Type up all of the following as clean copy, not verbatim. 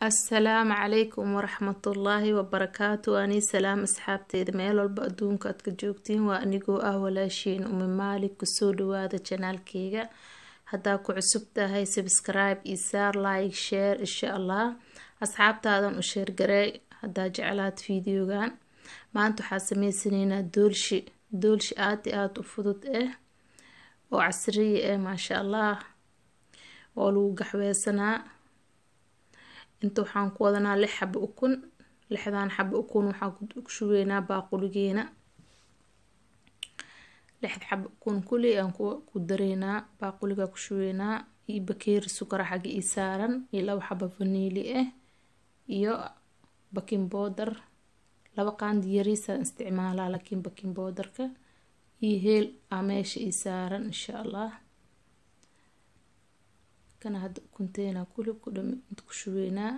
السلام عليكم ورحمة الله وبركاته. أني سلام أصحابتي ميل والبا أدونك أتكجوكتين وأنيقو أولاشين ومن مالك كسودو هذا channel كيغا هداكو عسبتا هاي سبسكرايب إيسار لايك شير إن شاء الله. أصحابتا هذا أشير قراي هدا جعلات فيديوغان ما أنتو حاسميسنين دولشي آتي أفضت وعسرية ما شاء الله ولو قحويسنا inta waxaan ku wadanaa 6 xabo ukun 6daan xabo ukun waxaan ku shubeynaa baaquligeena 6 xabo ukun kulli aan ku dareynaa baaquliga ku shubeynaa iyo bakeeri sukar xaq ii saaran iyo 2 xabo vanili iyo baking powder 2 qaand yariis aan isticmaalaa laakiin baking powderka iyo heel meesha ii saaran insha Allah kana had kunteena kulli ku dhami ku shubeynaa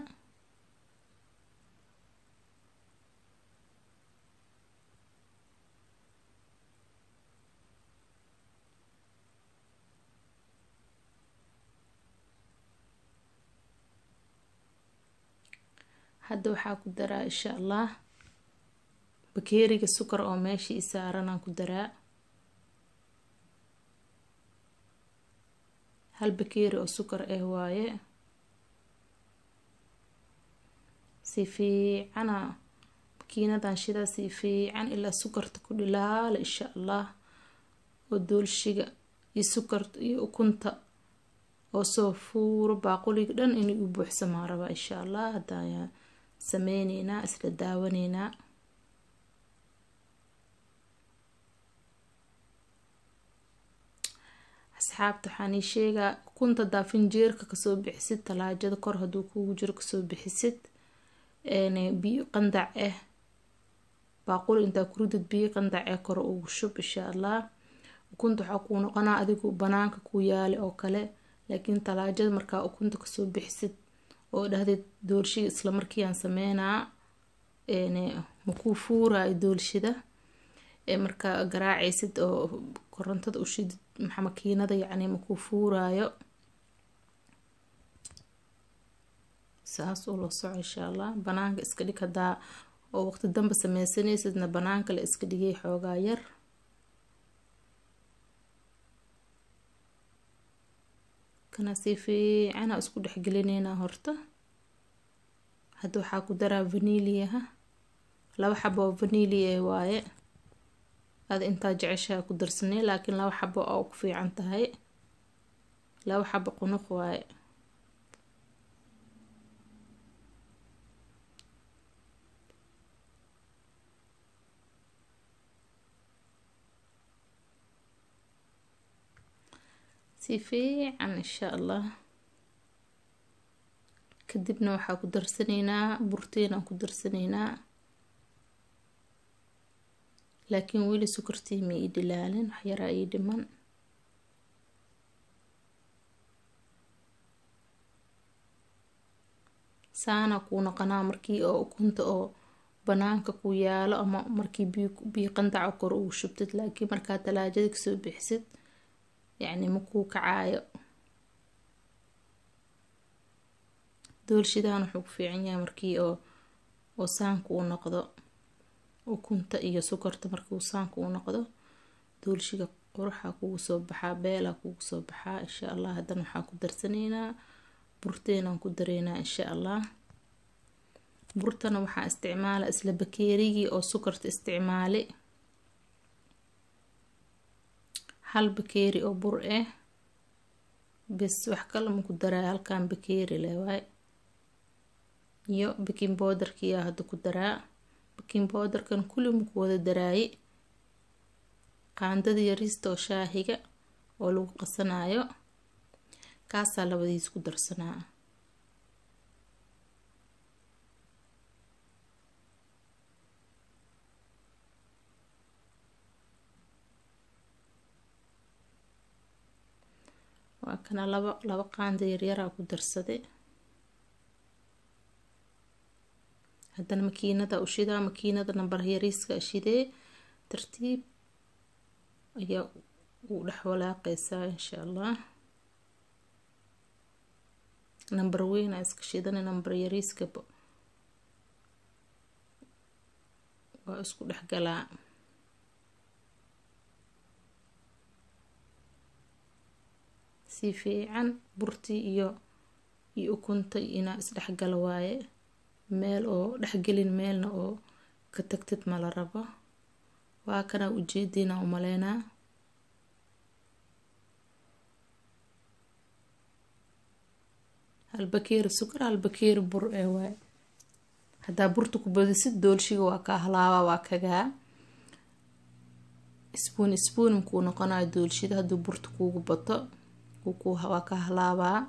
hadda waxaa ku daraa insha Allah bakeeriga sukar oo meesha ii saaran aan ku daraa hal bakeeri oo sukar waaye si fiican makiinadan shida si fiican ilaa sukarta ku dhilaala insha Allah oo doolshiga iyo sukarta iyo ukunta oo soo fuuro baaquliga dhan inay u buuxsamaan raba insha Allah hadda sameeynayna isla daawanayna asxaabta waxaan sheegaa ukunta daafinjeerka kasoo bixisid talaajada kor haduu kugu jiro kasoo bixisid biyo qandac baaquli inta ku ridid biyo qandac kor ugu shub insha Allah ukunta waxa ku noqonaa adigu banaanka ku yaali oo kale laakiin talaajada marka ukunta kasoo bixisid oo dhahdid doolshiga isla markii aan sameynaa ma ku fuuray doolshida marka garaacaysid oo korontada u shidid makiinada yacni ma ku fuuraayo saas oo la soco insha Allah banaanka iska dhig hadaa oo waqti dambe sameysanaysidna banaanka la iska dhigay xoogaa yar kana si fiican isku dhex gelinayna horta hadda waxaa ku daraa vaniliyaha 2 xabo vanili waaye هذا انت جعشها كدرسني لكن لو حبة او كفي عن تهي لو حبة قنق واي سيفي عن ان شاء الله كدبنا وحا كدرسنينا بورتينا كدرسنينا لكن ويلي سكرتي ما يدلالن وحيرا يدمن سانا كونا قنا مركي او كنت او بنانك كو يالو اما مركي بي قندع كور او شبتت لكن مركا تلاجدك سو بحسد يعني مكو كعايو دول شدان وحوك في عنيا مركي او سانكو نقضو ukunta iyo sukarta markuu saanku u noqdo doolshiga quruxa kugu soo baxaa beela kugu soo baxaa insha Allah hadan waxa ku darsaneynaa burteenan ku dareynaa insha Allah burtana waxa isticmaala isla bakeerigi oo sukarta isticmaali hal bakeeri oo bur bes wax kale ma ku daraa halkan bakeeri leeyahay iyo baking powderkiya hada ku daraa baking powder kan kulli mu wada daraay qaandada yariista oo shaahiga oo lagu qasanayo kaasa labadiis ku darsanaa waa kana laba qaanda yar ku darsaday haddana makiinada u shidaa makiinada nambar yariiska shidee tartiib ayaa u dhex walaaqaysaa insha Allah number weyn iska shidan number yariiska waa isku dhexgalaa. si fiican burtii iyo ukunta inaa isdhexgalo waaye, meel oo dhexgelin meelna oo ka tagtid ma la rabo. waa kana ujeediina u maleynaa. hal bakeeri sukar, hal bakeeri bur waaye. haddaa burta ku badisid doolshiga waa ka halaaba, waa kagaa spoon kuu noqonayo doolshida. hadduu burta kuugu bato waa ka halaabaa.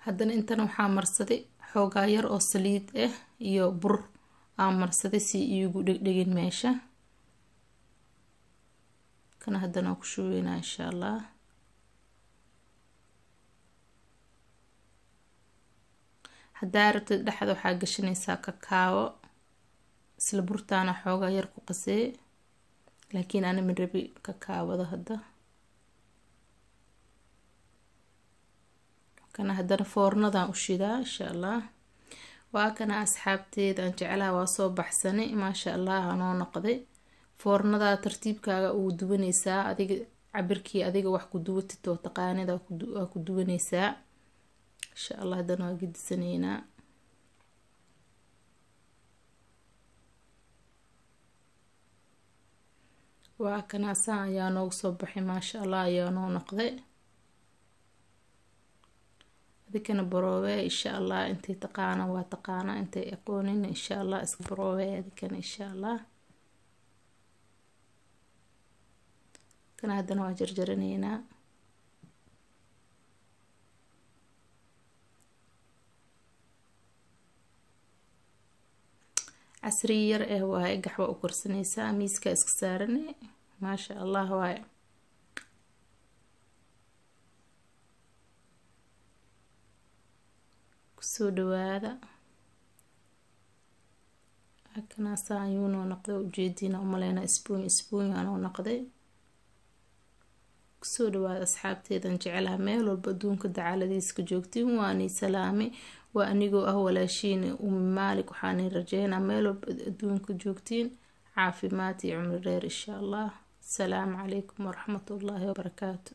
haddana intana waxaa marsaday xoogaa yar oo saliid ah iyo bur aan marsaday si iigu dhegdhegin meesha. kana haddana ku shubeynaa insha allah. haddaa rabtid dhexda waxaa gashanaysaa kakaawo, isla burtaana xoogaa yar ku qasee, laakiin ana ma rabi kakaawada hadda. kana haddana foornadan u shidaa insha allah. waa kana asxaabteeda aan jeclaha waa soo baxsanay maasha allah anoo noqday. foornada tartiibkaaga ugu duwanaysaa, adiga cabirkii adiga wax ku duwatid oo taqaanida waa ku duwanaysaa insha allah. haddana waa gedisaneynaa. waa kana saan ayaa noogu soo baxay maasha allah ayaa noo noqday. adikana baroowe insha allah. intay taqaana waa taqaana, intay aqoonin insha allah iska baroowe adikana insha allah. kana haddana waa jarjaraneynaa. casri yar waaye, gaxwa u korsanaysaa, miiska iska saarane maasha allah waaye. kusoo dhawaada. kana saa ayuu noo noqday ujeediina umaleyna spoon anoo noqday. kusoo dhawaada asxaabteedan jecelaha meel walba adduunka dacaladiiska joogtiin. waani salaame, waa anigoo ah walaashiin maalik. waxaani rajeynaa meel walba adduunka joogtiin caafimaad iyo cumri dheer insha allah. asalaamu calaykum waraxmatullaahi wabarakaatu.